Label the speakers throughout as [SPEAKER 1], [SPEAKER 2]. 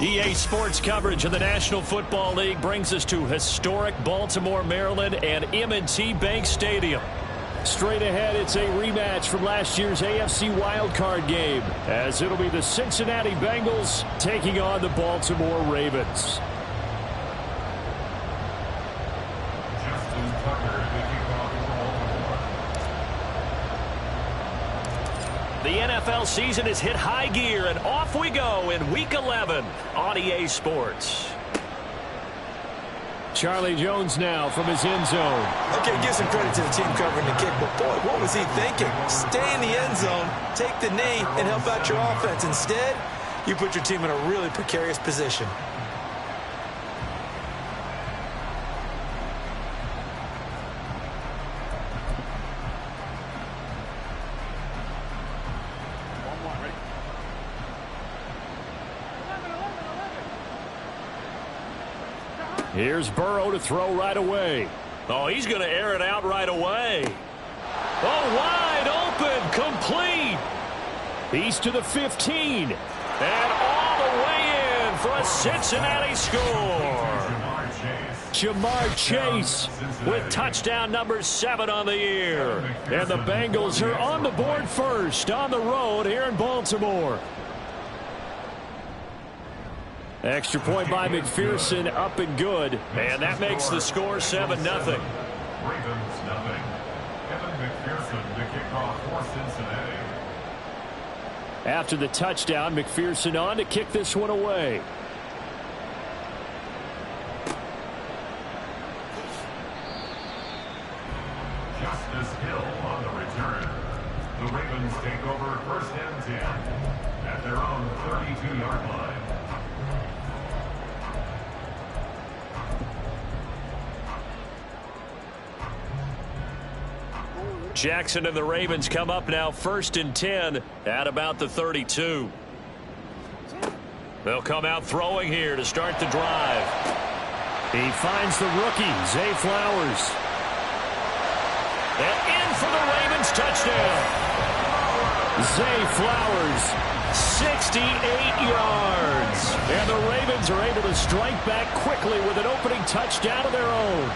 [SPEAKER 1] EA Sports coverage of the National Football League brings us to historic Baltimore, Maryland and M&T Bank Stadium. Straight ahead, it's a rematch from last year's AFC wildcard game, as it'll be the Cincinnati Bengals taking on the Baltimore Ravens. The NFL season has hit high gear, and off we go in Week 11 on EA Sports. Charlie Jones now from his end zone.
[SPEAKER 2] Okay, give some credit to the team covering the kick, but boy, what was he thinking? Stay in the end zone, take the knee, and help out your offense. Instead, you put your team in a really precarious position.
[SPEAKER 1] Here's Burrow to throw right away. Oh, he's going to air it out right away. Oh, wide open, complete. He's to the 15. And all the way in for a Cincinnati score. Jamar Chase with touchdown number 7 on the year. And the Bengals are on the board first on the road here in Baltimore. Extra point by McPherson, up and good. And that makes the score 7-0.
[SPEAKER 3] Ravens nothing. Kevin McPherson to kick off for Cincinnati.
[SPEAKER 1] After the touchdown, McPherson on to kick this one away.
[SPEAKER 3] Justice Hill on the return. The Ravens take over first and 10 at their own 32-yard line.
[SPEAKER 1] Jackson and the Ravens come up now first and 10 at about the 32. They'll come out throwing here to start the drive. He finds the rookie, Zay Flowers. And in for the Ravens touchdown. Zay Flowers, 68 yards. And the Ravens are able to strike back quickly with an opening touchdown of their own.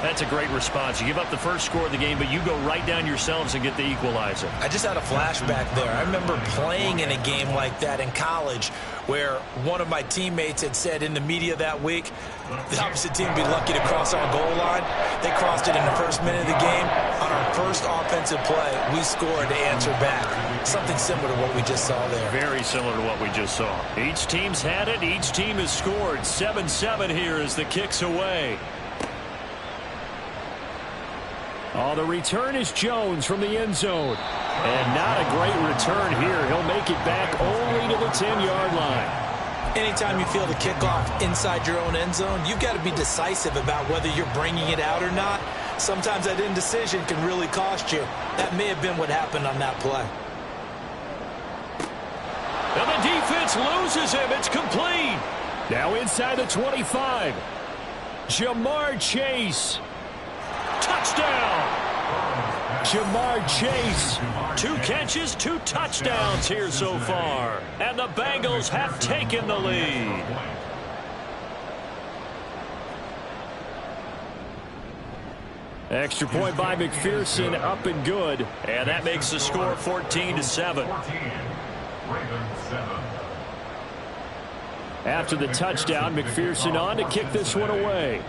[SPEAKER 1] That's a great response. You give up the first score of the game, but you go right down yourselves and get the equalizer.
[SPEAKER 2] I just had a flashback there. I remember playing in a game like that in college where one of my teammates had said in the media that week, the opposite team would be lucky to cross our goal line. They crossed it in the first minute of the game. On our first offensive play, we scored to answer back. Something similar to what we just saw there.
[SPEAKER 1] Very similar to what we just saw. Each team's had it. Each team has scored. 7-7 here as the kick's away. Oh, the return is Jones from the end zone. And not a great return here. He'll make it back only to the 10-yard line.
[SPEAKER 2] Anytime you feel the kickoff inside your own end zone, you've got to be decisive about whether you're bringing it out or not. Sometimes that indecision can really cost you. That may have been what happened on that play.
[SPEAKER 1] And the defense loses him. It's complete. Now inside the 25. Jamar Chase. Touchdown. Jamar Chase. 2 catches, 2 touchdowns here so far. And the Bengals have taken the lead. Extra point by McPherson, up and good. And that makes the score 14-7. After the touchdown, McPherson on to kick this one away.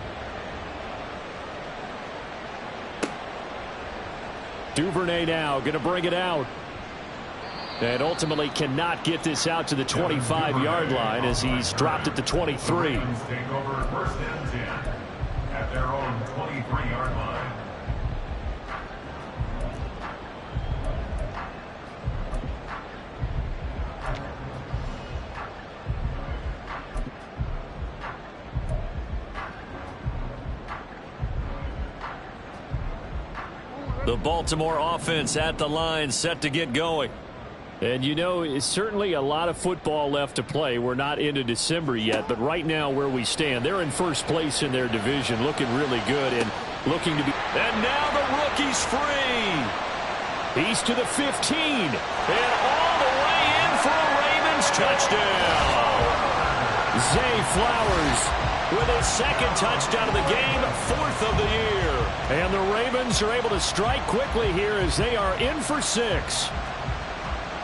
[SPEAKER 1] Duvernay now going to bring it out. And ultimately cannot get this out to the 25-yard line as he's dropped at the 23.
[SPEAKER 3] Take over first and 10 at their own 23-yard line.
[SPEAKER 1] The Baltimore offense at the line, set to get going. And you know, it's certainly a lot of football left to play. We're not into December yet, but right now where we stand, they're in first place in their division, looking really good and looking to be. And now the rookie's free. He's to the 15. And all the way in for a Ravens touchdown. Zay Flowers with his second touchdown of the game, 4th of the year. And the Ravens are able to strike quickly here as they are in for 6.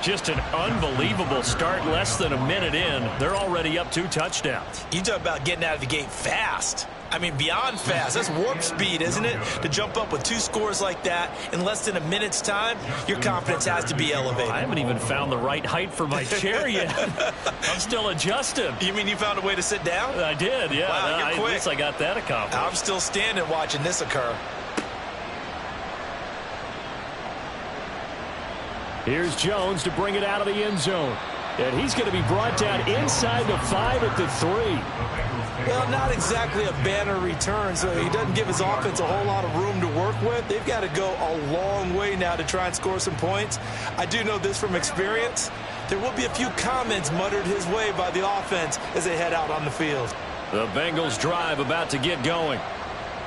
[SPEAKER 1] Just an unbelievable start. Less than a minute in, they're already up 2 touchdowns.
[SPEAKER 2] You talk about getting out of the gate fast. I mean, beyond fast. That's warp speed, isn't it? To jump up with 2 scores like that in less than a minute's time, your confidence has to be elevated.
[SPEAKER 1] I haven't even found the right height for my chair yet. I'm still adjusting.
[SPEAKER 2] You mean you found a way to sit down?
[SPEAKER 1] I did, yeah.
[SPEAKER 2] Wow, you're quick.
[SPEAKER 1] At least I got that accomplished.
[SPEAKER 2] I'm still standing watching this occur.
[SPEAKER 1] Here's Jones to bring it out of the end zone. And he's going to be brought down inside the 5 at the 3.
[SPEAKER 2] Well, not exactly a banner return, so he doesn't give his offense a whole lot of room to work with. They've got to go a long way now to try and score some points. I do know this from experience. There will be a few comments muttered his way by the offense as they head out on the field.
[SPEAKER 1] The Bengals drive about to get going.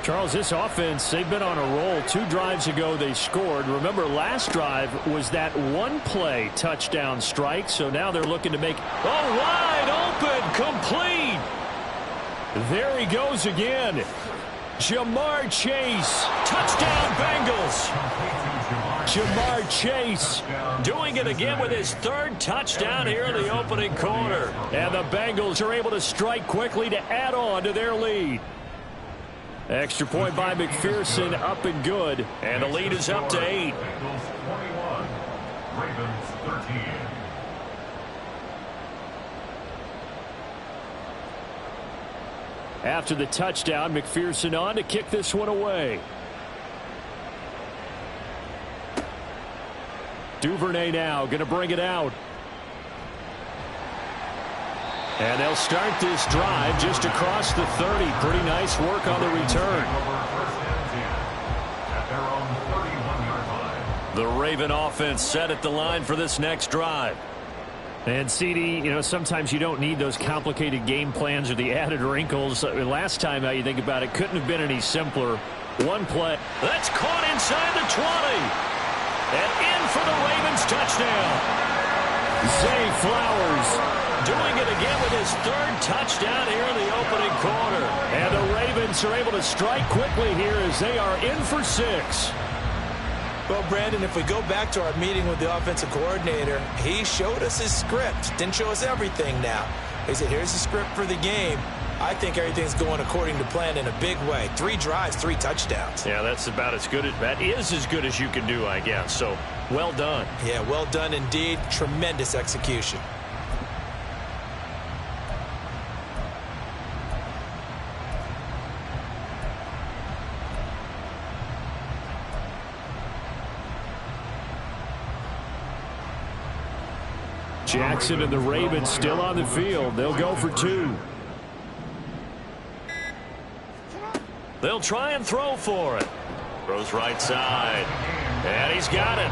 [SPEAKER 1] Charles, this offense, they've been on a roll. 2 drives ago, they scored. Remember, last drive was that 1-play touchdown strike, so now they're looking to make wide open, complete. There he goes again. Jamar Chase, touchdown Bengals. Jamar Chase doing it again with his 3rd touchdown here in the opening quarter. And the Bengals are able to strike quickly to add on to their lead. Extra point by McPherson, up and good. And the lead is up to 8.
[SPEAKER 3] Bengals 21, Ravens 13.
[SPEAKER 1] After the touchdown, McPherson on to kick this one away. Duvernay now going to bring it out. And they'll start this drive just across the 30. Pretty nice work on the return. The Raven offense set at the line for this next drive. And CD, you know, sometimes you don't need those complicated game plans or the added wrinkles. Last time, now you think about it, couldn't have been any simpler. 1 play. That's caught inside the 20. And in for the Ravens touchdown. Zay Flowers doing it again with his 3rd touchdown here in the opening quarter. And the Ravens are able to strike quickly here as they are in for 6.
[SPEAKER 2] Well, Brandon, if we go back to our meeting with the offensive coordinator, he showed us his script. Didn't show us everything now. He said, here's the script for the game. I think everything's going according to plan in a big way. 3 drives, 3 touchdowns.
[SPEAKER 1] Yeah, that's about as good as that is as good as you can do, I guess. So, well done.
[SPEAKER 2] Yeah, well done indeed. Tremendous execution.
[SPEAKER 1] Jackson and the Ravens still on the field. They'll go for 2. They'll try and throw for it. Throws right side. And he's got it.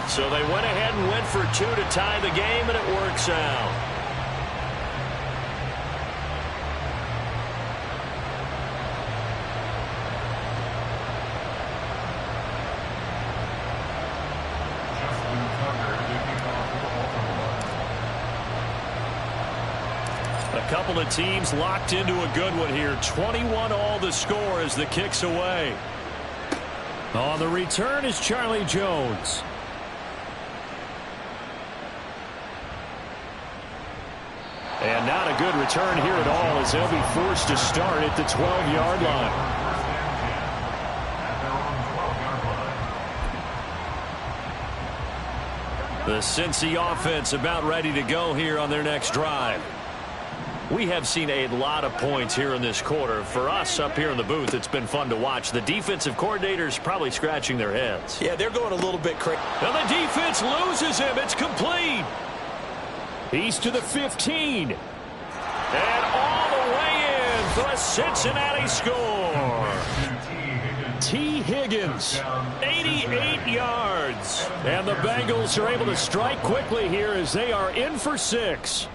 [SPEAKER 1] So they went ahead and went for 2 to tie the game, and it works out. A couple of teams locked into a good one here. 21 all the score as the kick's away. On the return is Charlie Jones. And not a good return here at all as they'll be forced to start at the 12-yard line. The Cincy offense about ready to go here on their next drive. We have seen a lot of points here in this quarter. For us up here in the booth, it's been fun to watch. The defensive coordinators probably scratching their heads.
[SPEAKER 2] Yeah, they're going a little bit crazy.
[SPEAKER 1] And the defense loses him. It's complete. He's to the 15. And all the way in for a Cincinnati score. T. Higgins, 88 yards. And the Bengals are able to strike quickly here as they are in for 6.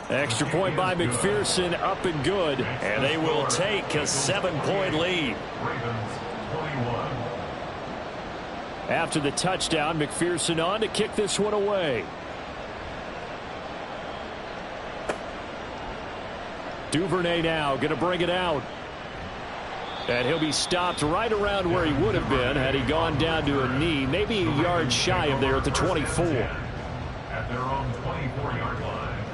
[SPEAKER 1] Extra point by McPherson, up and good. And they will take a 7-point lead. After the touchdown, McPherson on to kick this one away. Duvernay now going to bring it out. And he'll be stopped right around where he would have been had he gone down to a knee, maybe a yard shy of there at the 24.
[SPEAKER 3] At their own 24-yard line.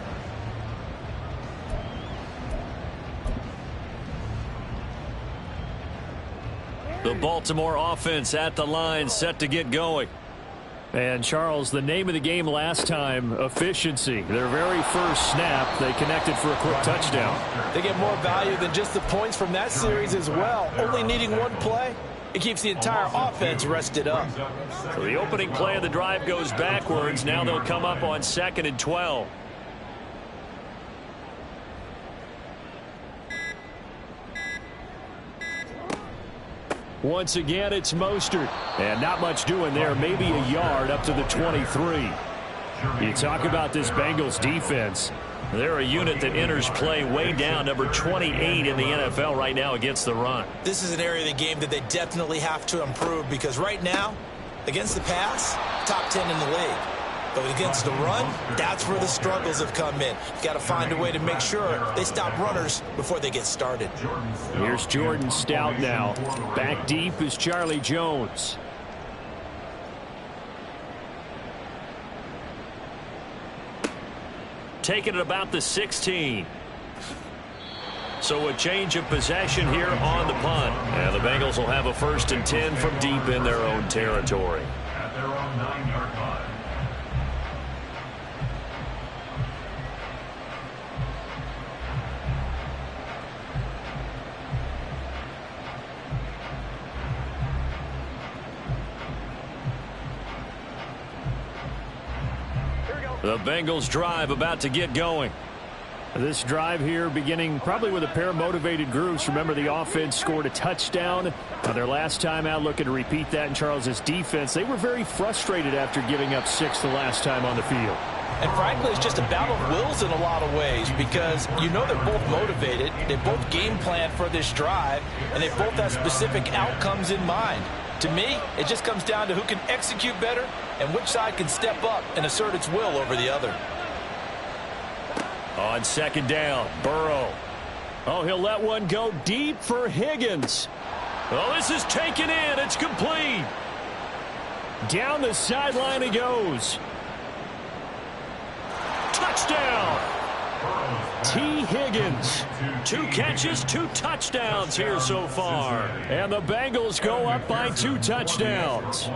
[SPEAKER 1] The Baltimore offense at the line, set to get going. And, Charles, the name of the game last time, efficiency. Their very first snap, they connected for a quick touchdown.
[SPEAKER 2] They get more value than just the points from that series as well. Only needing one play, it keeps the entire offense rested up.
[SPEAKER 1] So the opening play of the drive goes backwards. Now they'll come up on 2nd and 12. Once again, it's Mostert. And not much doing there. Maybe a yard up to the 23. You talk about this Bengals defense. They're a unit that enters play way down, number 28 in the NFL right now against the run.
[SPEAKER 2] This is an area of the game that they definitely have to improve because right now, against the pass, top 10 in the league. But against the run, that's where the struggles have come in. You've got to find a way to make sure they stop runners before they get started.
[SPEAKER 1] Here's Jordan Stout now. Back deep is Charlie Jones. Taking it about the 16. So a change of possession here on the punt. And the Bengals will have a 1st and 10 from deep in their own territory.
[SPEAKER 3] At their own 9-yard line.
[SPEAKER 1] The Bengals drive about to get going. This drive here beginning probably with a pair of motivated groups. Remember, the offense scored a touchdown their last time out, looking to repeat that in Charles's defense. They were very frustrated after giving up 6 the last time on the field.
[SPEAKER 2] And frankly, it's just a battle of wills in a lot of ways because you know they're both motivated. They both game plan for this drive, and they both have specific outcomes in mind. To me, it just comes down to who can execute better and which side can step up and assert its will over the other.
[SPEAKER 1] On 2nd down, Burrow. Oh, he'll let one go deep for Higgins. Oh, this is taken in. It's complete. Down the sideline he goes. Touchdown. T. Higgins. 2 catches, 2 touchdowns here so far. And the Bengals go up by 2 touchdowns.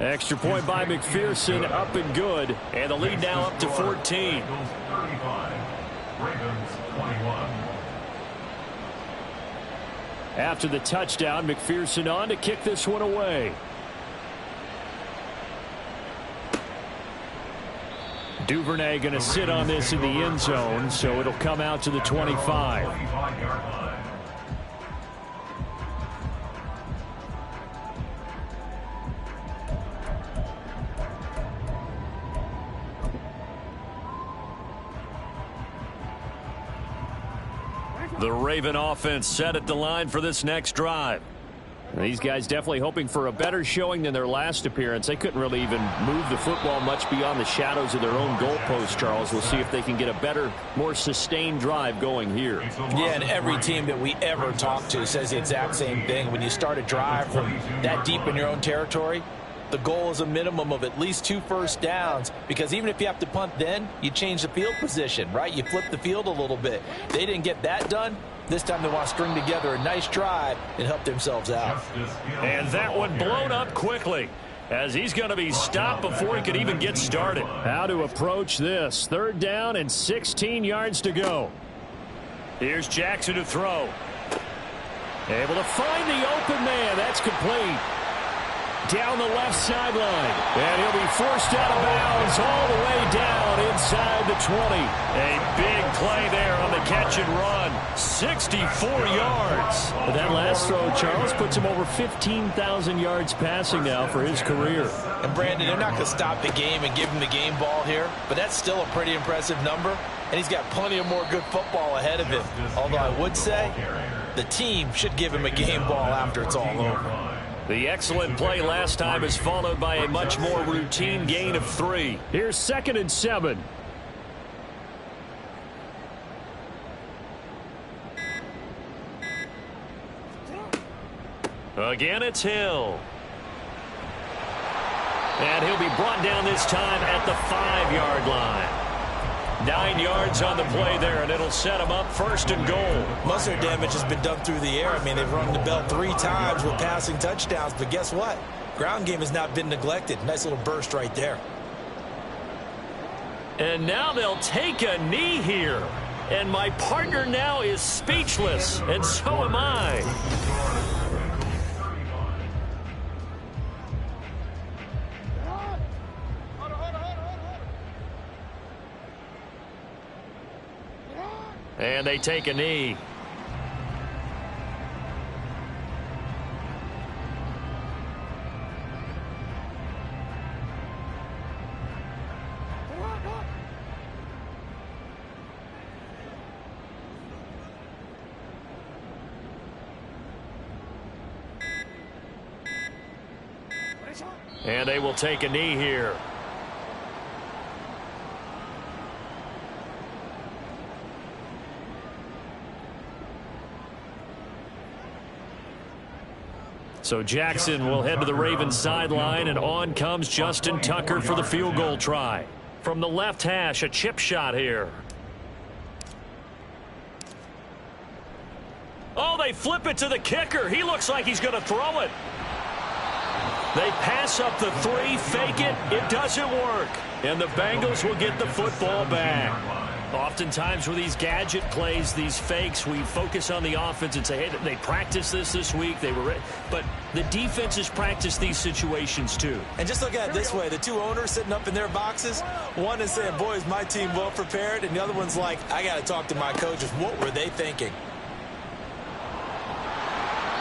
[SPEAKER 1] Extra point by McPherson, up and good. And the lead now up to 14. After the touchdown, McPherson on to kick this one away. Duvernay going to sit on this in the end zone, so it'll come out to the 25. The Raven offense set at the line for this next drive. These guys definitely hoping for a better showing than their last appearance. They couldn't really even move the football much beyond the shadows of their own goalpost, Charles. We'll see if they can get a better, more sustained drive going here.
[SPEAKER 2] Yeah, and every team that we ever talk to says the exact same thing. When you start a drive from that deep in your own territory, the goal is a minimum of at least 2 first downs, because even if you have to punt then, you change the field position, right? You flip the field a little bit. They didn't get that done. This time they want to string together a nice drive and help themselves out.
[SPEAKER 1] And that one blown up quickly as he's going to be stopped before he could even get started. How to approach this. 3rd down and 16 yards to go. Here's Jackson to throw. Able to find the open man. That's complete. Down the left sideline. And he'll be forced out of bounds all the way down inside the 20. A big play there on the catch and run. 64 yards. But that last throw, Charles, puts him over 15,000 yards passing now for his career.
[SPEAKER 2] And Brandon, they're not going to stop the game and give him the game ball here, but that's still a pretty impressive number, and he's got plenty of more good football ahead of him. Although I would say the team should give him a game ball after it's all over.
[SPEAKER 1] The excellent play last time is followed by a much more routine gain of 3. Here's 2nd and 7. Again, it's Hill. And he'll be brought down this time at the 5-yard line. 9 yards on the play there, and it'll set him up first and goal.
[SPEAKER 2] Most of their damage has been done through the air. I mean, they've rung the bell 3 times with passing touchdowns, but guess what? Ground game has not been neglected. Nice little burst right there.
[SPEAKER 1] And now they'll take a knee here. And my partner now is speechless, and so am I. And they take a knee. And they will take a knee here. So Jackson will head to the Ravens sideline, and on comes Justin Tucker for the field goal try. From the left hash, a chip shot here. Oh, they flip it to the kicker. He looks like he's going to throw it. They pass up the 3, fake it. It doesn't work. And the Bengals will get the football back. Oftentimes with these gadget plays, these fakes, we focus on the offense and say, hey, they practiced this week. They were ready. But the defenses practice these situations too.
[SPEAKER 2] And just look at it this way. The 2 owners sitting up in their boxes, one is saying, boy, is my team well prepared? And the other one's like, I got to talk to my coaches. What were they thinking?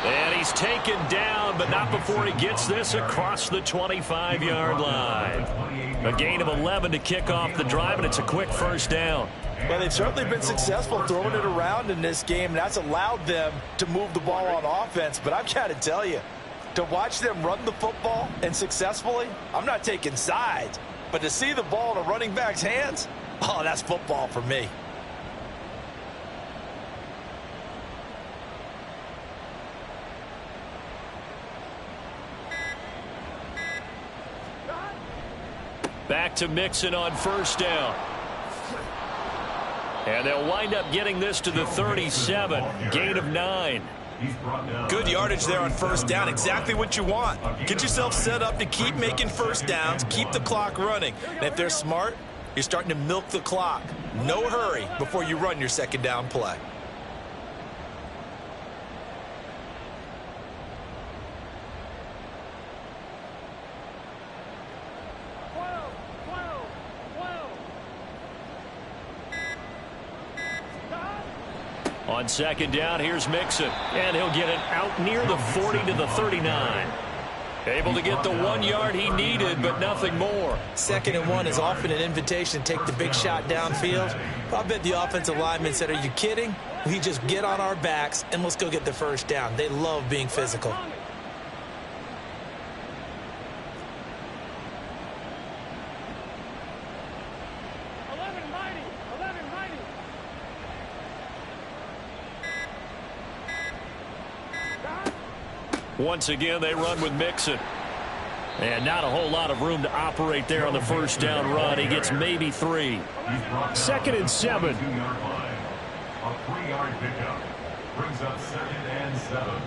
[SPEAKER 1] And he's taken down, but not before he gets this across the 25-yard line. A gain of 11 to kick off the drive, and it's a quick first down.
[SPEAKER 2] Well, they've certainly been successful throwing it around in this game, and that's allowed them to move the ball on offense. But I've got to tell you, to watch them run the football and successfully, I'm not taking sides, but to see the ball in a running back's hands, oh, that's football for me.
[SPEAKER 1] Back to Mixon on first down. And they'll wind up getting this to the 37. Gain of 9.
[SPEAKER 2] Good yardage there on first down. Exactly what you want. Get yourself set up to keep making first downs, keep the clock running. And if they're smart, you're starting to milk the clock. No hurry before you run your second down play.
[SPEAKER 1] On second down, here's Mixon. And he'll get it out near the 40 to the 39. Able to get the 1 yard he needed, but nothing more.
[SPEAKER 2] 2nd and 1 is often an invitation to take the big shot downfield. I bet the offensive lineman said, are you kidding? We just get on our backs and let's go get the first down. They love being physical.
[SPEAKER 1] Once again, they run with Mixon. And not a whole lot of room to operate there on the first down run. He gets maybe 3. 2nd and 7.
[SPEAKER 3] A 3-yard pickup brings up 2nd and 7.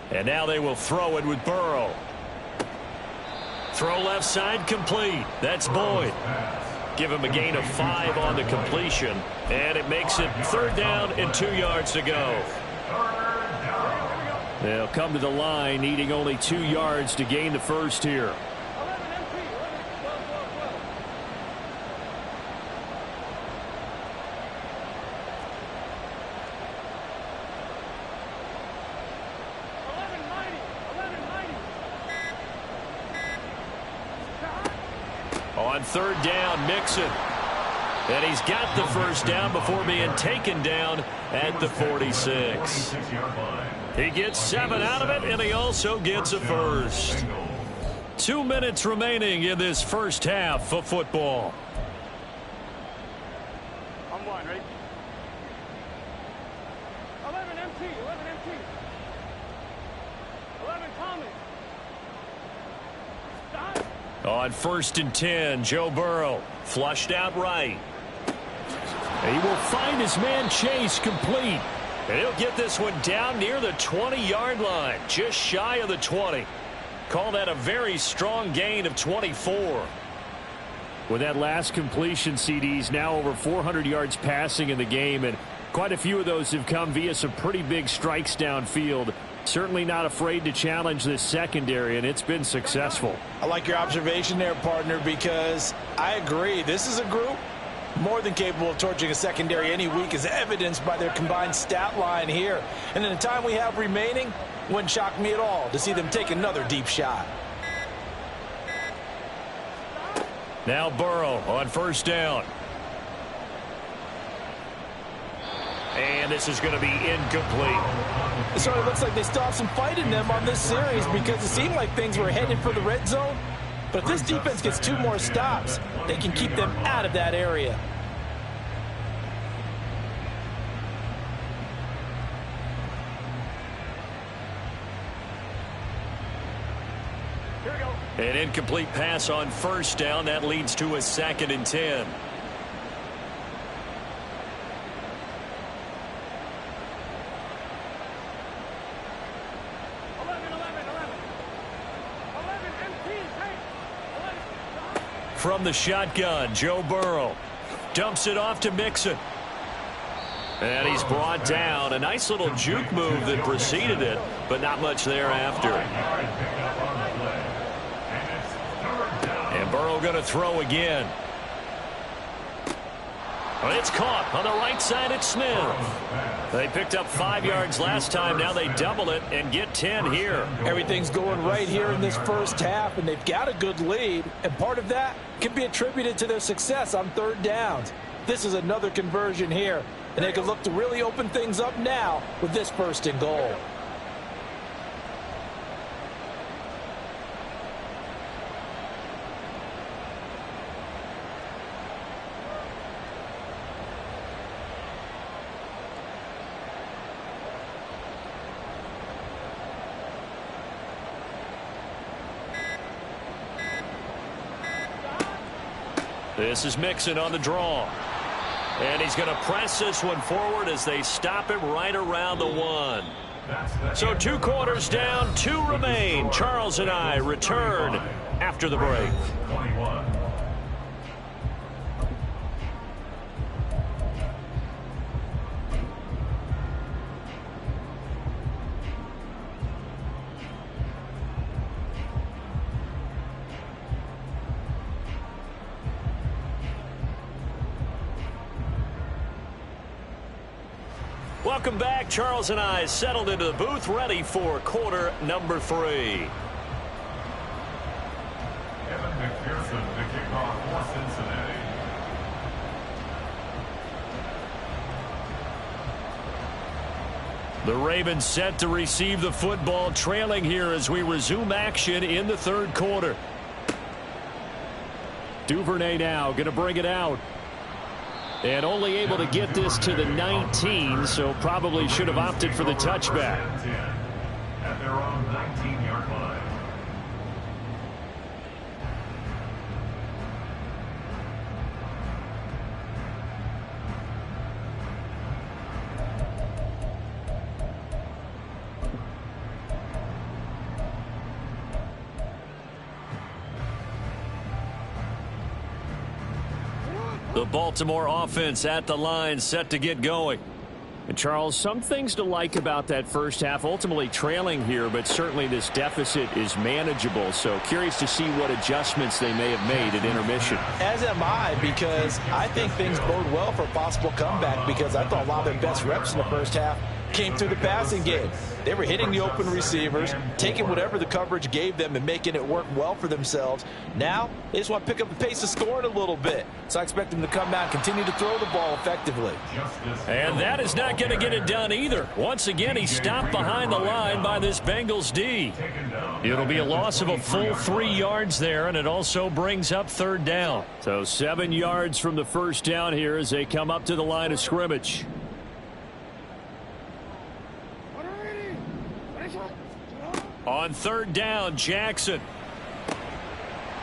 [SPEAKER 1] And now they will throw it with Burrow. Throw left side complete. That's Boyd. Give him a gain of 5 on the completion. And it makes it 3rd down and 2 yards to go. They'll come to the line needing only 2 yards to gain the first here. On third down, Mixon. And he's got the first down before being taken down at the 46. He gets 7 out of it, and he also gets a first. 2 minutes remaining in this first half of football.
[SPEAKER 4] I'm one, ready? 11 MT, 11 MT. 11 Tommy. Stop.
[SPEAKER 1] On 1st and 10, Joe Burrow flushed out right. He will find his man Chase complete. And he'll get this one down near the 20-yard line, just shy of the 20. Call that a very strong gain of 24. With that last completion, CD's now over 400 yards passing in the game, and quite a few of those have come via some pretty big strikes downfield. Certainly not afraid to challenge this secondary, and it's been successful.
[SPEAKER 2] I like your observation there, partner, because I agree. This is a group more than capable of torching a secondary any week, as evidenced by their combined stat line here. And in the time we have remaining, wouldn't shock me at all to see them take another deep shot.
[SPEAKER 1] Now Burrow on 1st down. And this is going to be incomplete.
[SPEAKER 2] So it looks like they still have some fight in them on this series, because it seemed like things were headed for the red zone. But if this defense gets 2 more stops, they can keep them out of that area.
[SPEAKER 4] Here we go.
[SPEAKER 1] An incomplete pass on 1st down. That leads to a 2nd and 10.
[SPEAKER 4] 11 MT, hey. 11.
[SPEAKER 1] From the shotgun, Joe Burrow dumps it off to Mixon. And he's brought down. A nice little juke move that preceded it, but not much thereafter. And Burrow going to throw again. It's caught on the right side at Smith. They picked up 5 yards last time. Now they double it and get 10 here.
[SPEAKER 2] Everything's going right here in this first half, and they've got a good lead. And part of that can be attributed to their success on 3rd downs. This is another conversion here, and they can look to really open things up now with this 1st and goal.
[SPEAKER 1] This is Mixon on the draw. And he's going to press this one forward as they stop him right around the 1. So 2 quarters down, 2 remain. Charles and I return after the break.
[SPEAKER 3] 21.
[SPEAKER 1] Welcome back. Charles and I settled into the booth, ready for quarter number 3.
[SPEAKER 3] Evan McPherson to kick off for Cincinnati.
[SPEAKER 1] The Ravens set to receive the football, trailing here as we resume action in the 3rd quarter. Duvernay now going to bring it out. And only able to get this to the 19, so probably should have opted for the touchback.
[SPEAKER 3] At their own 19-yard line.
[SPEAKER 1] The Baltimore offense at the line, set to get going. And Charles, some things to like about that first half, ultimately trailing here, but certainly this deficit is manageable. So curious to see what adjustments they may have made at intermission.
[SPEAKER 2] As am I, because I think things bode well for a possible comeback, because I thought a lot of their best reps in the first half came through the passing game. They were hitting the open receivers, taking whatever the coverage gave them and making it work well for themselves. Now, they just want to pick up the pace of scoring a little bit. So I expect them to come out and continue to throw the ball effectively.
[SPEAKER 1] And that is not going to get it done either. Once again, he stopped behind the line by this Bengals D. It'll be a loss of a full 3 yards there, and it also brings up third down. So 7 yards from the first down here as they come up to the line of scrimmage. On third down, Jackson.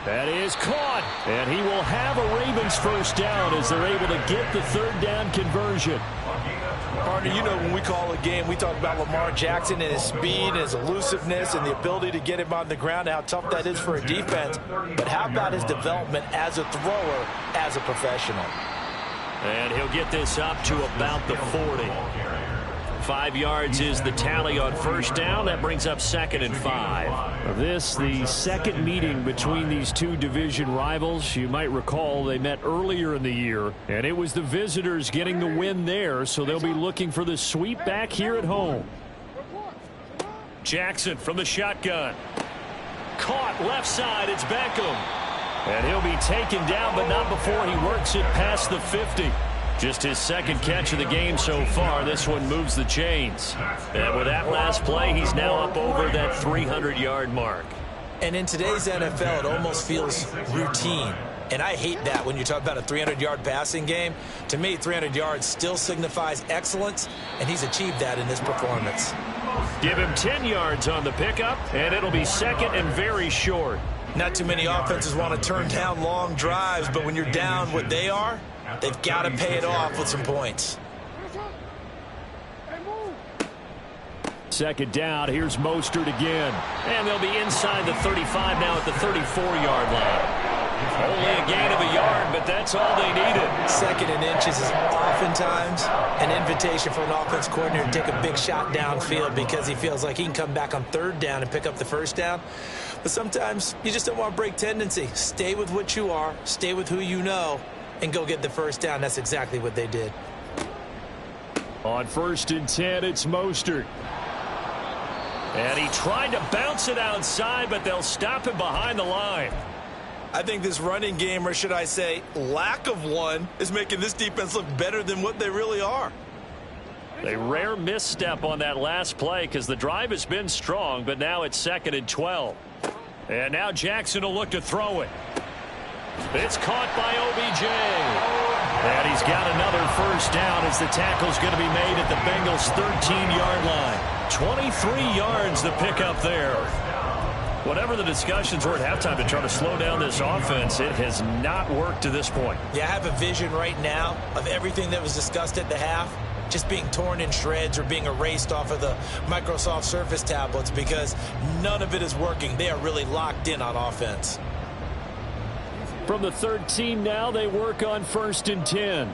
[SPEAKER 1] That is caught. And he will have a Ravens first down as they're able to get the third down conversion.
[SPEAKER 2] Partner, you know when we call a game, we talk about Lamar Jackson and his speed and his elusiveness and the ability to get him on the ground, how tough that is for a defense. But how about his development as a thrower, as a professional?
[SPEAKER 1] And he'll get this up to about the 40. 5 yards is the tally on first down. That brings up 2nd and 5. This, the second meeting between these two division rivals. You might recall they met earlier in the year, and it was the visitors getting the win there, so they'll be looking for the sweep back here at home. Jackson from the shotgun. Caught left side. It's Beckham. And he'll be taken down, but not before he works it past the 50. Just his second catch of the game so far. This one moves the chains. And with that last play, he's now up over that 300-yard mark.
[SPEAKER 2] And in today's NFL, it almost feels routine. And I hate that when you talk about a 300-yard passing game. To me, 300 yards still signifies excellence, and he's achieved that in this performance.
[SPEAKER 1] Give him 10 yards on the pickup, and it'll be second and very short.
[SPEAKER 2] Not too many offenses want to turn down long drives, but when you're down what they are, they've got to pay it off with some points.
[SPEAKER 1] Second down, here's Mostert again. And they'll be inside the 35 now at the 34-yard line. Only a gain of a yard, but that's all they needed.
[SPEAKER 2] 2nd and inches is oftentimes an invitation for an offense coordinator to take a big shot downfield because he feels like he can come back on third down and pick up the first down. But sometimes you just don't want to break tendency. Stay with what you are, stay with who you know, and go get the first down. That's exactly what they did.
[SPEAKER 1] On 1st and 10, it's Mostert. And he tried to bounce it outside, but they'll stop him behind the line.
[SPEAKER 2] I think this running game, or should I say lack of one, is making this defense look better than what they really are.
[SPEAKER 1] A rare misstep on that last play because the drive has been strong, but now it's 2nd and 12. And now Jackson will look to throw it. It's caught by OBJ. And he's got another first down as the tackle's going to be made at the Bengals' 13-yard line. 23 yards the pickup there. Whatever the discussions were at halftime to try to slow down this offense, it has not worked to this point.
[SPEAKER 2] Yeah, I have a vision right now of everything that was discussed at the half just being torn in shreds or being erased off of the Microsoft Surface tablets because none of it is working. They are really locked in on offense.
[SPEAKER 1] From the 13 now, they work on 1st and 10.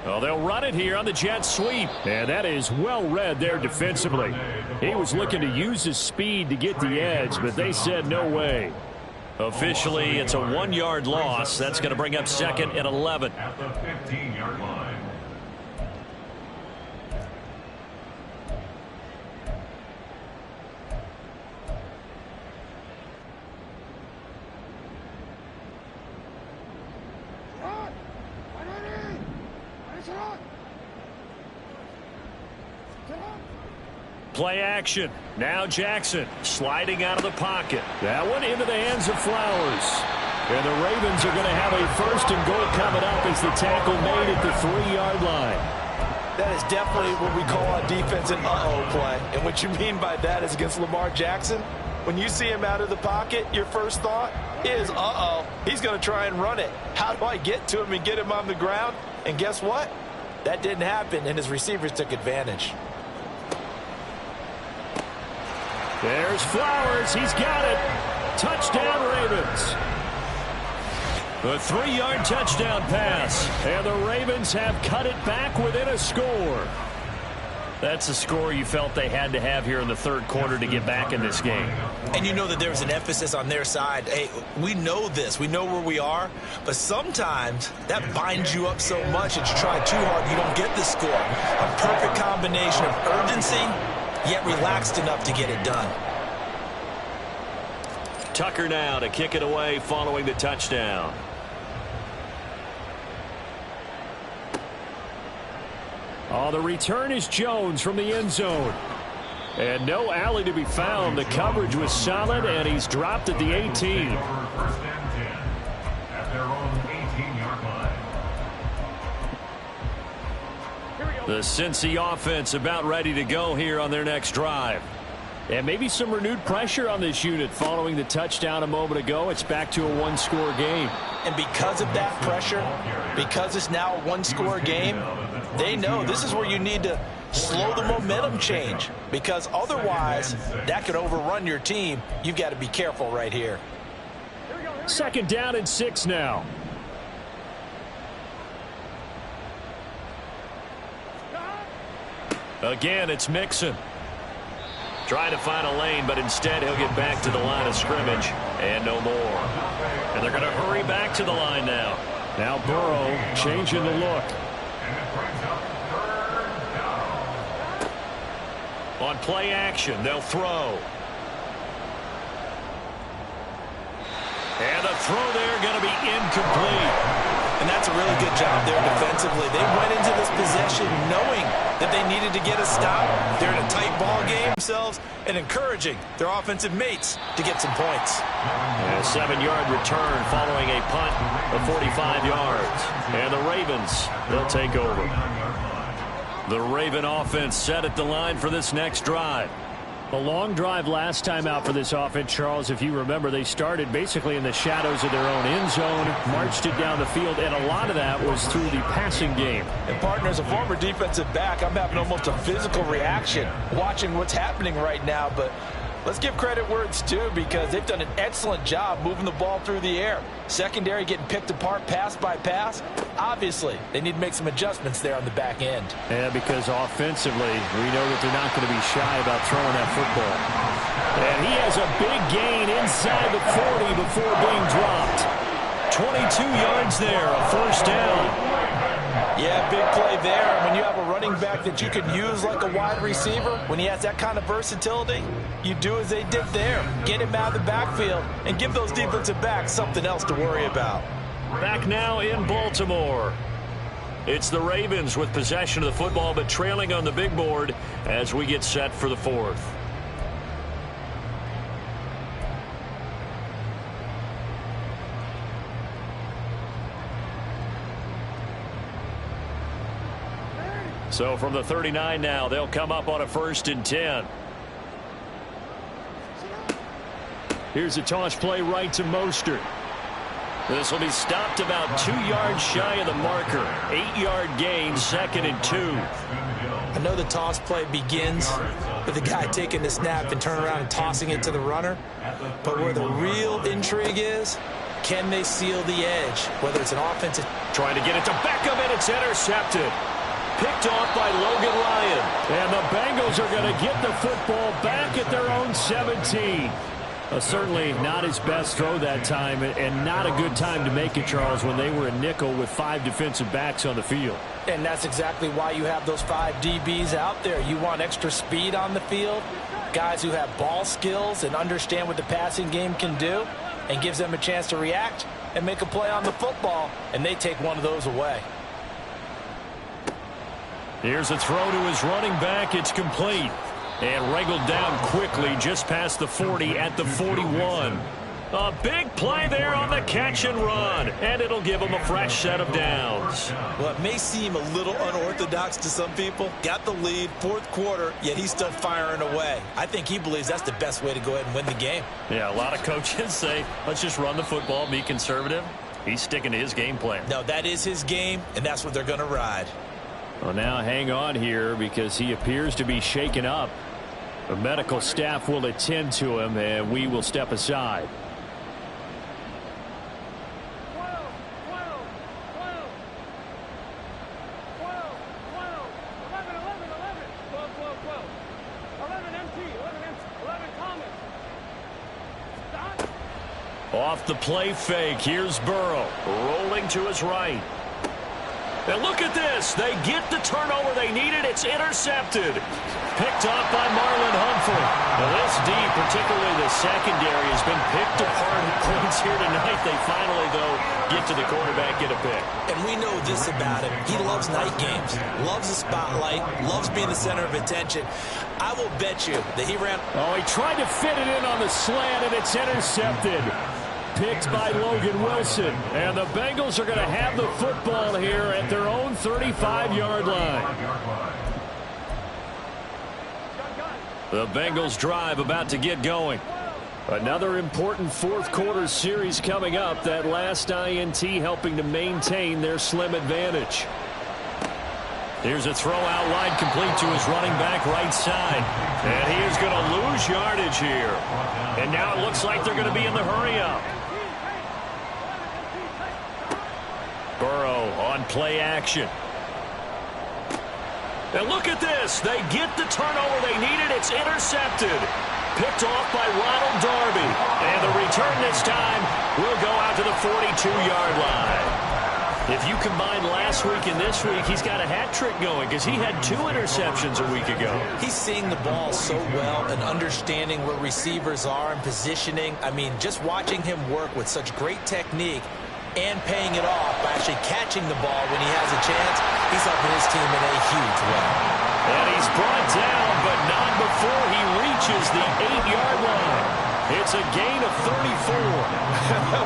[SPEAKER 1] Well, they'll run it here on the jet sweep. And that is well read there defensively. He was looking to use his speed to get the edge, but they said no way. Officially, it's a 1-yard loss. That's going to bring up 2nd and 11.
[SPEAKER 3] At the 15-yard line.
[SPEAKER 1] Play action. Now Jackson sliding out of the pocket. That one into the hands of Flowers. And the Ravens are going to have a 1st and goal coming up as the tackle made at the 3-yard line.
[SPEAKER 2] That is definitely what we call on defense an uh-oh play. And what you mean by that is against Lamar Jackson, when you see him out of the pocket, your first thought is, uh-oh, he's going to try and run it. How do I get to him and get him on the ground? And guess what? That didn't happen, and his receivers took advantage.
[SPEAKER 1] There's Flowers. He's got it. Touchdown, Ravens. The 3-yard touchdown pass. And the Ravens have cut it back within a score. That's a score you felt they had to have here in the third quarter to get back in this game.
[SPEAKER 2] And you know that there's an emphasis on their side. Hey, we know this. We know where we are. But sometimes that binds you up so much that you try too hard, you don't get the score. A perfect combination of urgency, yet relaxed enough to get it done.
[SPEAKER 1] Tucker now to kick it away following the touchdown. Oh, the return is Jones from the end zone. And no alley to be found. The coverage was solid, and he's dropped at the 18.
[SPEAKER 3] First and 10 at their own 18-yard line.
[SPEAKER 1] The Cincy offense about ready to go here on their next drive. And maybe some renewed pressure on this unit following the touchdown a moment ago. It's back to a one-score game.
[SPEAKER 2] And because of that pressure, because it's now a one-score game, they know this is where you need to slow the momentum change, because otherwise that could overrun your team. You've got to be careful right here.
[SPEAKER 1] Second down and 6 now. Again, it's Mixon. Trying to find a lane, but instead he'll get back to the line of scrimmage and no more. And they're going to hurry back to the line now. Now Burrow changing the look. On play action, they'll throw. And the throw there going to be incomplete.
[SPEAKER 2] And that's a really good job there defensively. They went into this possession knowing that they needed to get a stop. They're in a tight ball game themselves and encouraging their offensive mates to get some points.
[SPEAKER 1] A 7-yard return following a punt of 45 yards. And the Ravens, they'll take over. The Raven offense set at the line for this next drive. A long drive last time out for this offense, Charles. If you remember, they started basically in the shadows of their own end zone, marched it down the field, and a lot of that was through the passing game.
[SPEAKER 2] And, partner, as a former defensive back, I'm having almost a physical reaction watching what's happening right now. But let's give credit where it's due, because they've done an excellent job moving the ball through the air. Secondary getting picked apart pass by pass. Obviously, they need to make some adjustments there on the back end.
[SPEAKER 1] Yeah, because offensively, we know that they're not going to be shy about throwing that football. And he has a big gain inside the 40 before being dropped. 22 yards there, a first down.
[SPEAKER 2] Yeah, big play there. When you have a running back that you can use like a wide receiver, when he has that kind of versatility, you do as they did there. Get him out of the backfield and give those defensive backs something else to worry about.
[SPEAKER 1] Back now in Baltimore. It's the Ravens with possession of the football, but trailing on the big board as we get set for the fourth. So from the 39 now, they'll come up on a 1st and 10. Here's a toss play right to Mostert. This will be stopped about 2 yards shy of the marker. 8-yard gain, 2nd and 2.
[SPEAKER 2] I know the toss play begins with the guy taking the snap and turning around and tossing it to the runner. But where the real intrigue is, can they seal the edge? Whether it's an offensive...
[SPEAKER 1] Trying to get it to Beckham, and it's intercepted. Picked off by Logan Ryan. And the Bengals are going to get the football back at their own 17. Certainly not his best throw that time, and not a good time to make it, Charles, when they were a nickel with 5 defensive backs on the field.
[SPEAKER 2] And that's exactly why you have those 5 DBs out there. You want extra speed on the field, guys who have ball skills and understand what the passing game can do, and gives them a chance to react and make a play on the football, and they take one of those away.
[SPEAKER 1] Here's a throw to his running back. It's complete. And wrangled down quickly just past the 40 at the 41. A big play there on the catch and run. And it'll give him a fresh set of downs.
[SPEAKER 2] Well, it may seem a little unorthodox to some people. Got the lead, 4th quarter, yet he's still firing away. I think he believes that's the best way to go ahead and win the game.
[SPEAKER 1] Yeah, a lot of coaches say, let's just run the football, be conservative. He's sticking to his game plan.
[SPEAKER 2] No, that is his game, and that's what they're going to ride.
[SPEAKER 1] Well, now hang on here because he appears to be shaken up. The medical staff will attend to him, and we will step aside.
[SPEAKER 4] 12, 12, 12, 12, 11, 11, 11, 12,
[SPEAKER 1] Off the play fake, here's Burrow, rolling to his right. And look at this. They get the turnover they needed. It's intercepted. Picked off by Marlon Humphrey. Now this D, particularly the secondary, has been picked apart at points here tonight. They finally, though, get to the quarterback, get a pick.
[SPEAKER 2] And we know this about him. He loves night games, loves the spotlight, loves being the center of attention. I will bet you that he ran.
[SPEAKER 1] Oh, he tried to fit it in on the slant, and it's intercepted. Picked by Logan Wilson. And the Bengals are going to have the football here at their own 35-yard line. The Bengals drive about to get going. Another important fourth-quarter series coming up. That last INT helping to maintain their slim advantage. Here's a throw out wide, complete to his running back right side. And he is going to lose yardage here. And now it looks like they're going to be in the hurry-up. Burrow on play action. And look at this. They get the turnover they needed. It's intercepted. Picked off by Ronald Darby. And the return this time will go out to the 42-yard line. If you combine last week and this week, he's got a hat trick going because he had 2 interceptions a week ago.
[SPEAKER 2] He's seeing the ball so well and understanding where receivers are and positioning. I mean, just watching him work with such great technique and paying it off by actually catching the ball when he has a chance, he's helping his team in a huge way.
[SPEAKER 1] And he's brought down, but not before he reaches the 8-yard line. It's a gain of 34.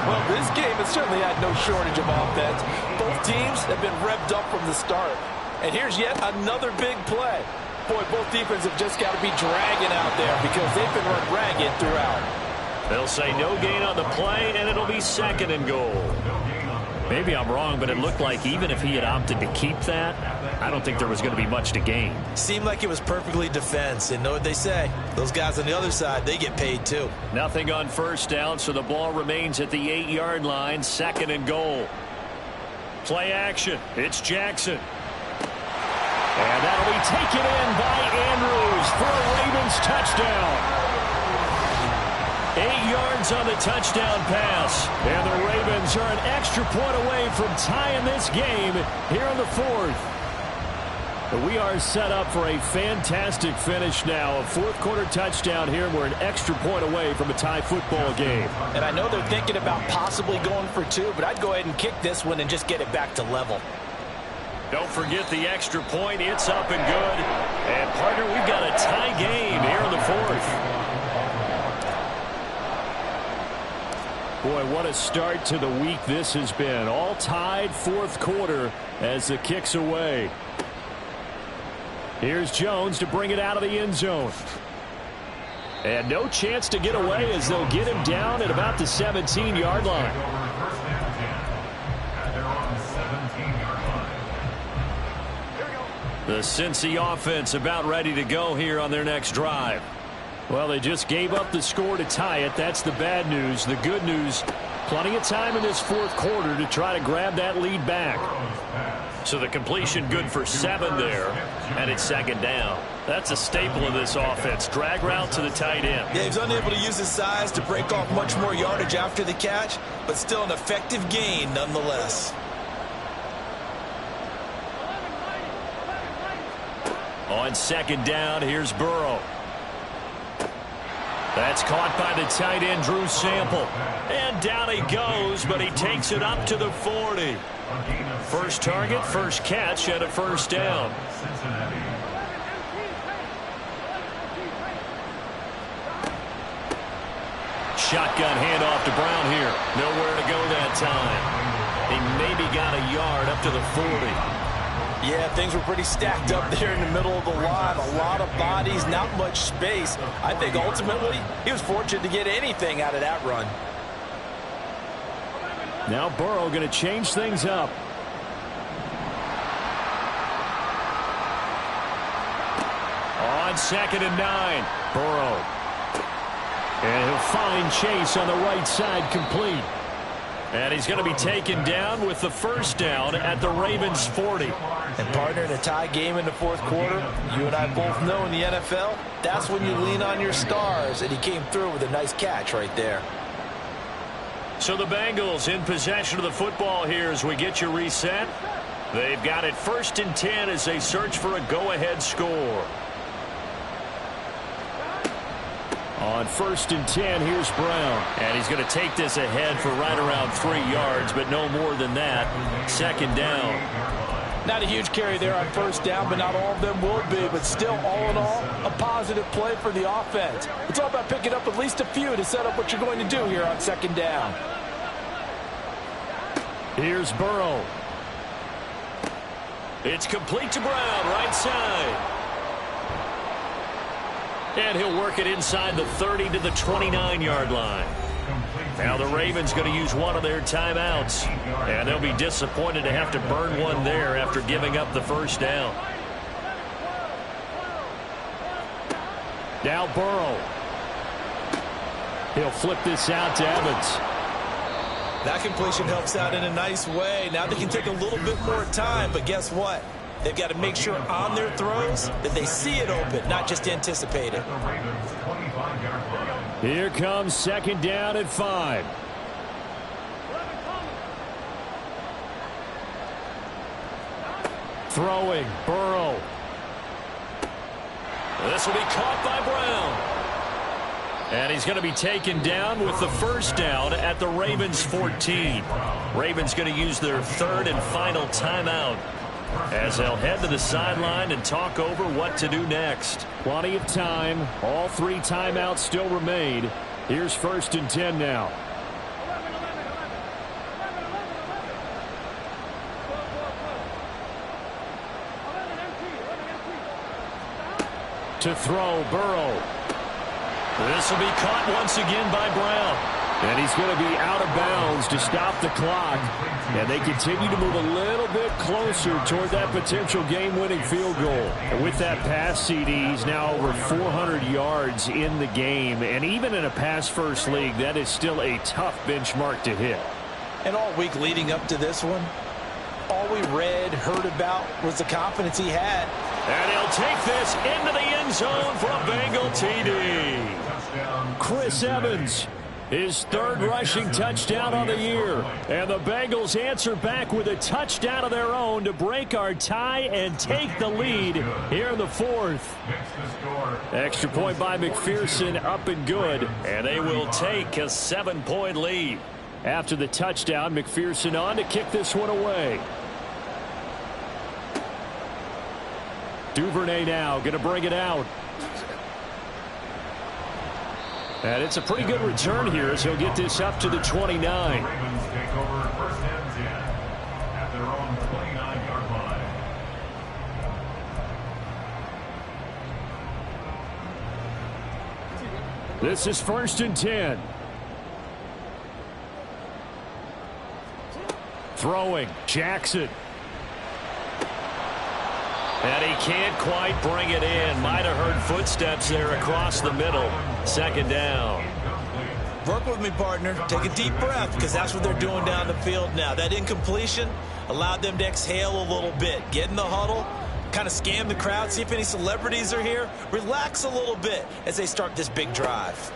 [SPEAKER 5] Well, this game has certainly had no shortage of offense. Both teams have been revved up from the start. And here's yet another big play. Boy, both defenses have just got to be dragging out there because they've been run ragged throughout.
[SPEAKER 1] They'll say no gain on the play, and it'll be 2nd and goal. Maybe I'm wrong, but it looked like even if he had opted to keep that, I don't think there was going to be much to gain.
[SPEAKER 2] Seemed like it was perfectly defense. And know what they say? Those guys on the other side, they get paid too.
[SPEAKER 1] Nothing on first down, so the ball remains at the 8-yard line, 2nd and goal. Play action. It's Jackson. And that'll be taken in by Andrews for a Ravens touchdown. 8 yards on the touchdown pass. And the Ravens are an extra point away from tying this game here in the 4th. But we are set up for a fantastic finish now. A fourth-quarter touchdown here. We're an extra point away from a tie football game.
[SPEAKER 5] And I know they're thinking about possibly going for 2, but I'd go ahead and kick this one and just get it back to level.
[SPEAKER 1] Don't forget the extra point. It's up and good. And, partner, we've got a tie game here in the 4th. Boy, what a start to the week this has been. All tied, 4th quarter as the kick's away. Here's Jones to bring it out of the end zone. And no chance to get away as they'll get him down at about the 17-yard line. The Cincy offense about ready to go here on their next drive. Well, they just gave up the score to tie it. That's the bad news. The good news, plenty of time in this 4th quarter to try to grab that lead back. So the completion good for 7 there, and it's 2nd down. That's a staple of this offense. Drag route to the tight end.
[SPEAKER 2] Yeah, he's unable to use his size to break off much more yardage after the catch, but still an effective gain nonetheless.
[SPEAKER 1] On 2nd down, here's Burrow. That's caught by the tight end, Drew Sample. And down he goes, but he takes it up to the 40. First target, first catch, and a 1st down. Shotgun handoff to Brown here. Nowhere to go that time. He maybe got a yard up to the 40.
[SPEAKER 5] Yeah, things were pretty stacked up there in the middle of the line. A lot of bodies, not much space. I think ultimately he was fortunate to get anything out of that run.
[SPEAKER 1] Now Burrow going to change things up. On 2nd and 9, Burrow. And he'll find Chase on the right side, complete. And he's going to be taken down with the 1st down at the Ravens 40.
[SPEAKER 5] And partner, in a tie game in the 4th quarter, you and I both know in the NFL, that's when you lean on your stars. And he came through with a nice catch right there.
[SPEAKER 1] So the Bengals in possession of the football here as we get you reset. They've got it 1st and 10 as they search for a go-ahead score. On 1st and 10, here's Brown. And he's going to take this ahead for right around 3 yards, but no more than that. 2nd down.
[SPEAKER 5] Not a huge carry there on 1st down, but not all of them will be. But still, all in all, a positive play for the offense. It's all about picking up at least a few to set up what you're going to do here on 2nd down.
[SPEAKER 1] Here's Burrow. It's complete to Brown, right side. And he'll work it inside the 30 to the 29-yard line. Now the Ravens going to use one of their timeouts. And they'll be disappointed to have to burn one there after giving up the 1st down. Now Burrow. He'll flip this out to Evans.
[SPEAKER 2] That completion helps out in a nice way. Now they can take a little bit more time, but guess what? They've got to make sure on their throws that they see it open, not just anticipate it.
[SPEAKER 1] Here comes 2nd down at 5. Throwing, Burrow. This will be caught by Brown. And he's going to be taken down with the 1st down at the Ravens 14. Ravens going to use their 3rd and final timeout as they'll head to the sideline and talk over what to do next. Plenty of time. All 3 timeouts still remain. Here's 1st and 10 now. To throw, Burrow. This will be caught once again by Brown. And he's going to be out of bounds to stop the clock. And they continue to move a little bit closer toward that potential game-winning field goal. And with that pass, CD, he's now over 400 yards in the game. And even in a pass-first league, that is still a tough benchmark to hit.
[SPEAKER 5] And all week leading up to this one, all we read, heard about was the confidence he had.
[SPEAKER 1] And he'll take this into the end zone for a Bengal TD. Chris Evans. His 3rd rushing touchdown on the year. And the Bengals answer back with a touchdown of their own to break our tie and take the lead here in the 4th. Extra point by McPherson, up and good. And they will take a 7-point lead. After the touchdown, McPherson on to kick this one away. Duvernay now going to bring it out. And it's a pretty good return here as he'll get this up to the 29.
[SPEAKER 3] Ravens take over 1st and 10 at their own 29-yard line.
[SPEAKER 1] This is 1st and 10. Throwing, Jackson. And he can't quite bring it in. Might have heard footsteps there across the middle. 2nd down.
[SPEAKER 2] Work with me, partner. Take a deep breath, because that's what they're doing down the field now. That incompletion allowed them to exhale a little bit. Get in the huddle, kind of scan the crowd, see if any celebrities are here. Relax a little bit as they start this big drive.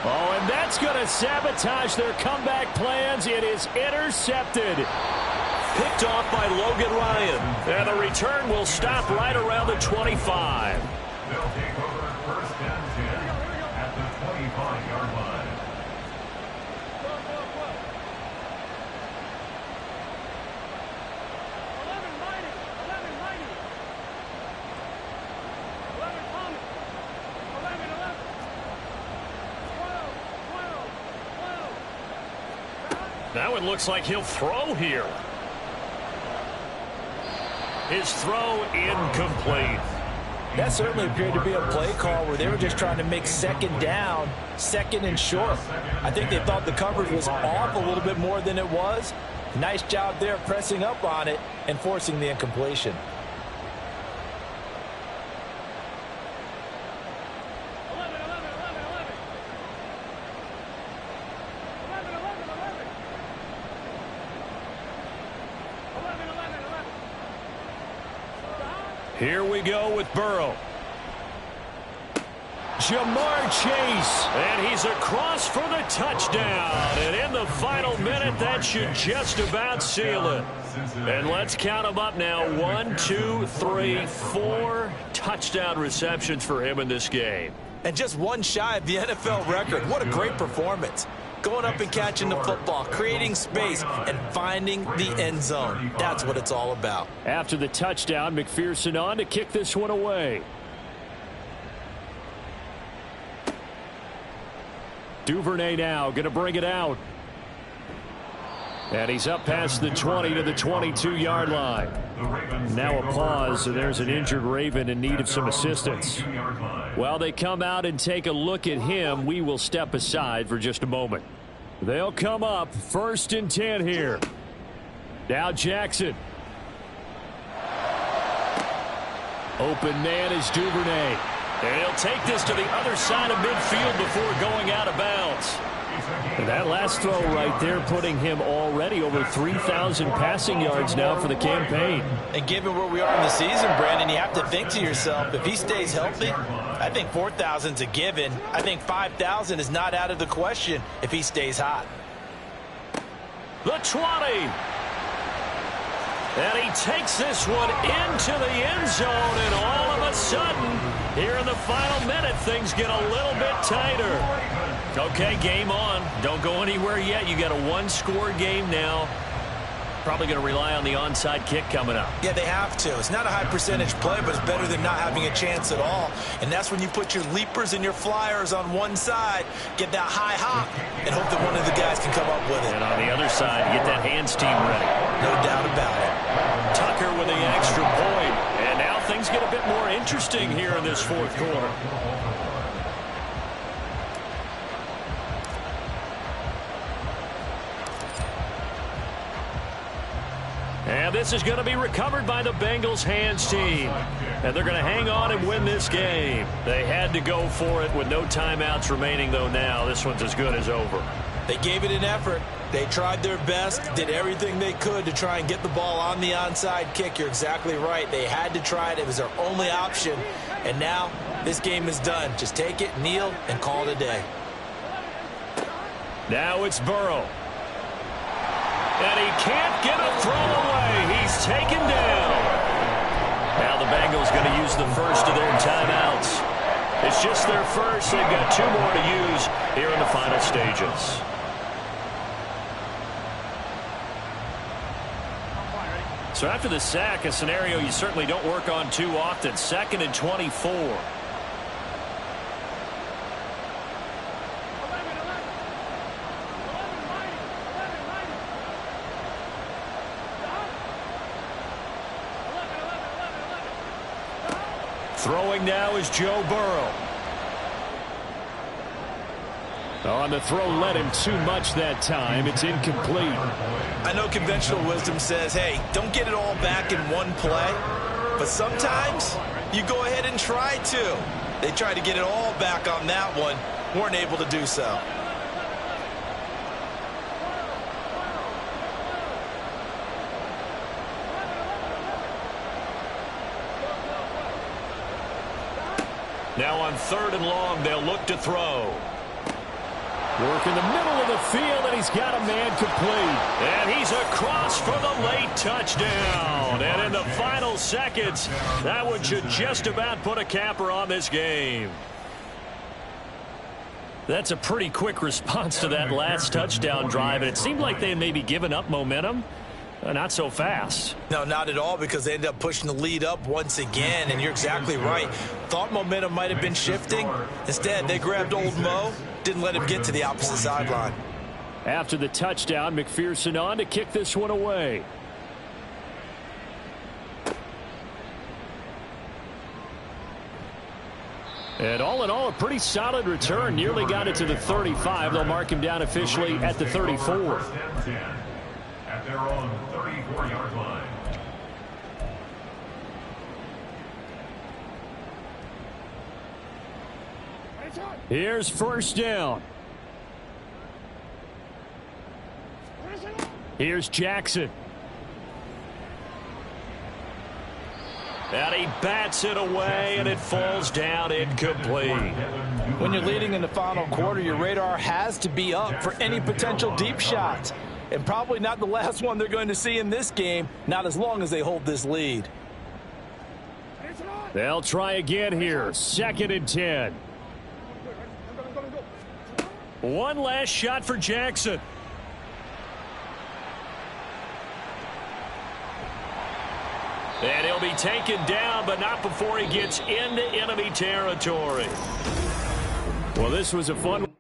[SPEAKER 1] Oh, and that's going to sabotage their comeback plans. It is intercepted. Picked off by Logan Ryan. And the return will stop right around the 25.
[SPEAKER 3] They'll take over 1st and 10 at the 25-yard line.
[SPEAKER 1] Now it looks like he'll throw here. His throw incomplete.
[SPEAKER 5] That certainly appeared to be a play call where they were just trying to make 2nd down, 2nd and short. I think they thought the coverage was off a little bit more than it was. Nice job there pressing up on it and forcing the incompletion.
[SPEAKER 1] Here we go with Burrow. Jamar Chase, and he's across for the touchdown. And in the final minute, that should just about seal it. And let's count them up now. 1, 2, 3, 4 touchdown receptions for him in this game.
[SPEAKER 2] And just one shy of the NFL record. What a great performance. Going up and catching the football, creating space, and finding the end zone. That's what it's all about.
[SPEAKER 1] After the touchdown, McPherson on to kick this one away. Duvernay now going to bring it out. And he's up past the 20 to the 22-yard line. Now a pause, and there's an injured Raven in need of some assistance. While they come out and take a look at him, we will step aside for just a moment. They'll come up 1st and 10 here. Now Jackson. Open man is Duvernay. And he'll take this to the other side of midfield before going out of bounds. And that last throw right there putting him already over 3,000 passing yards now for the campaign.
[SPEAKER 2] And given where we are in the season, Brandon, you have to think to yourself, if he stays healthy, I think 4,000's a given. I think 5,000 is not out of the question if he stays hot.
[SPEAKER 1] The 20. And he takes this one into the end zone, and all of a sudden, here in the final minute, things get a little bit tighter. Okay, game on. Don't go anywhere yet. You got a one-score game now. Probably going to rely on the onside kick coming up.
[SPEAKER 2] Yeah, they have to. It's not a high-percentage play, but it's better than not having a chance at all. And that's when you put your leapers and your flyers on one side, get that high hop, and hope that one of the guys can come up with it.
[SPEAKER 1] And on the other side, get that hands team ready.
[SPEAKER 2] No doubt about it.
[SPEAKER 1] Tucker with the extra point. And now things get a bit more interesting here in this fourth quarter. And this is going to be recovered by the Bengals hands team. And they're going to hang on and win this game. They had to go for it with no timeouts remaining, though, now. This one's as good as over.
[SPEAKER 2] They gave it an effort. They tried their best, did everything they could to try and get the ball on the onside kick. You're exactly right. They had to try it. It was their only option. And now this game is done. Just take it, kneel, and call it a day.
[SPEAKER 1] Now it's Burrow. And he can't get a throw away. He's taken down. Now the Bengals going to use the first of their timeouts. It's just their first. They've got 2 more to use here in the final stages. So after the sack, a scenario you certainly don't work on too often. 2nd and 24. Throwing now is Joe Burrow. On the throw, led him too much that time. It's incomplete.
[SPEAKER 2] I know conventional wisdom says, hey, don't get it all back in one play. But sometimes you go ahead and try to. They tried to get it all back on that one. Weren't able to do so.
[SPEAKER 1] Now on 3rd and long, they'll look to throw. Work in the middle of the field, and he's got a man complete. And he's across for the late touchdown. And in the final seconds, that one should just about put a capper on this game. That's a pretty quick response to that last touchdown drive, and it seemed like they had maybe given up momentum. Not so fast.
[SPEAKER 2] No, not at all, because they ended up pushing the lead up once again, and you're exactly right. Thought momentum might have been shifting. Instead, they grabbed old Mo, didn't let him get to the opposite sideline.
[SPEAKER 1] After the touchdown, McPherson on to kick this one away. And all in all, a pretty solid return. Nearly got it to the 35. They'll mark him down officially at the 34.
[SPEAKER 3] At their own 34-yard line.
[SPEAKER 1] Here's 1st down. Here's Jackson. And he bats it away, and it falls down incomplete.
[SPEAKER 5] When you're leading in the final quarter, your radar has to be up for any potential deep shots. And probably not the last one they're going to see in this game, not as long as they hold this lead.
[SPEAKER 1] They'll try again here. 2nd and 10. One last shot for Jackson. And he'll be taken down, but not before he gets into enemy territory. Well, this was a fun